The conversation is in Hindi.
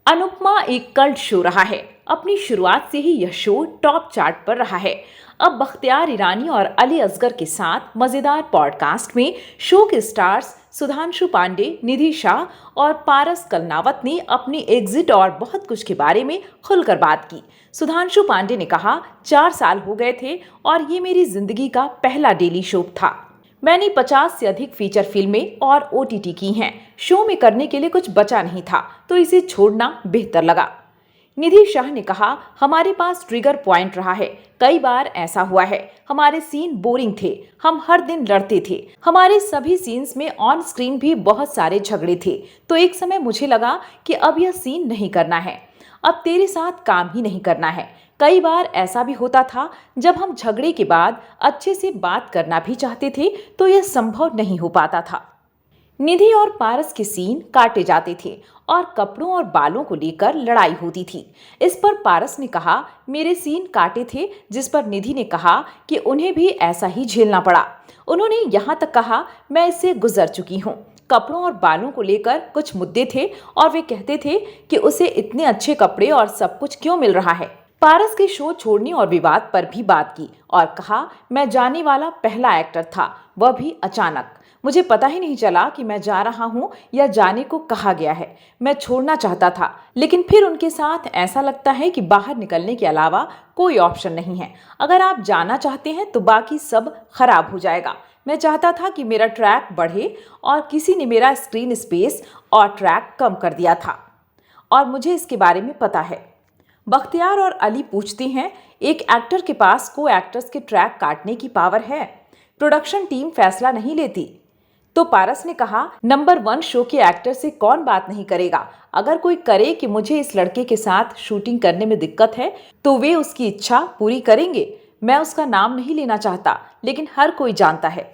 अनुपमा एक कल्ट शो रहा है। अपनी शुरुआत से ही यह शो टॉप चार्ट पर रहा है। अब बख्तियार ईरानी और अली असगर के साथ मजेदार पॉडकास्ट में शो के स्टार्स सुधांशु पांडे, निधि शाह और पारस कलनावत ने अपनी एग्जिट और बहुत कुछ के बारे में खुलकर बात की। सुधांशु पांडे ने कहा, 4 साल हो गए थे और ये मेरी जिंदगी का पहला डेली शो था। मैंने 50 से अधिक फीचर फिल्में और ओटीटी की हैं। शो में करने के लिए कुछ बचा नहीं था, तो इसे छोड़ना बेहतर लगा। निधि शाह ने कहा, हमारे पास ट्रिगर पॉइंट रहा है। कई बार ऐसा हुआ है, हमारे सीन बोरिंग थे, हम हर दिन लड़ते थे। हमारे सभी सीन्स में ऑन स्क्रीन भी बहुत सारे झगड़े थे। तो एक समय मुझे लगा कि अब यह सीन नहीं करना है, अब तेरे साथ काम ही नहीं करना है। कई बार ऐसा भी होता था जब हम झगड़े के बाद अच्छे से बात करना भी चाहते थे तो यह संभव नहीं हो पाता था। निधि और पारस के सीन काटे जाते थे और कपड़ों और बालों को लेकर लड़ाई होती थी। इस पर पारस ने कहा, मेरे सीन काटे थे, जिस पर निधि ने कहा कि उन्हें भी ऐसा ही झेलना पड़ा। उन्होंने यहाँ तक कहा, मैं इससे गुजर चुकी हूँ। कपड़ों और बालों को लेकर कुछ मुद्दे थे और वे कहते थे कि उसे इतने अच्छे कपड़े और सब कुछ क्यों मिल रहा है। पारस के शो छोड़ने और विवाद पर भी बात की और कहा, मैं जाने वाला पहला एक्टर था, वह भी अचानक। मुझे पता ही नहीं चला कि मैं जा रहा हूँ या जाने को कहा गया है। मैं छोड़ना चाहता था, लेकिन फिर उनके साथ ऐसा लगता है कि बाहर निकलने के अलावा कोई ऑप्शन नहीं है। अगर आप जाना चाहते हैं तो बाकी सब खराब हो जाएगा। मैं चाहता था कि मेरा ट्रैक बढ़े और किसी ने मेरा स्क्रीन स्पेस और ट्रैक कम कर दिया था और मुझे इसके बारे में पता है। बख्तियार और अली पूछते हैं, एक एक्टर के पास को एक्टर्स के ट्रैक काटने की पावर है, प्रोडक्शन टीम फैसला नहीं लेती? तो पारस ने कहा, नंबर 1 शो के एक्टर से कौन बात नहीं करेगा। अगर कोई करे कि मुझे इस लड़के के साथ शूटिंग करने में दिक्कत है तो वे उसकी इच्छा पूरी करेंगे। मैं उसका नाम नहीं लेना चाहता, लेकिन हर कोई जानता है।